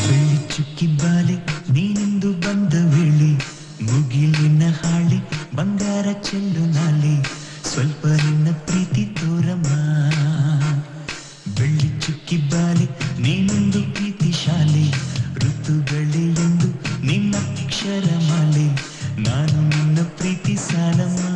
ಬೆಳ್ಳಿ ಚುಕ್ಕಿ ಬಾಲೆ ನೀನೆಂದು ಬಂದ ವೇಳೆ ಮುಗಿಲಿನ ಹಾಳೆ ಬಂಗಾರ ಚೆಲ್ಲು ನಾಲೆ ಸ್ವಲ್ಪ ನಿನ್ನ ಪ್ರೀತಿ ತೋರಮ್ಮ. ಬೆಳ್ಳಿ ಚುಕ್ಕಿ ಬಾಲೆ ನೀನೊಂದು ಪ್ರೀತಿ ಶಾಲೆ ಋತುಗಳೇ ಎಂದು ನಿನ್ನ ಅಕ್ಷರ ಮಾಲೆ ನಾನು ನಿನ್ನ ಪ್ರೀತಿ ಸಾಲಮ್ಮ.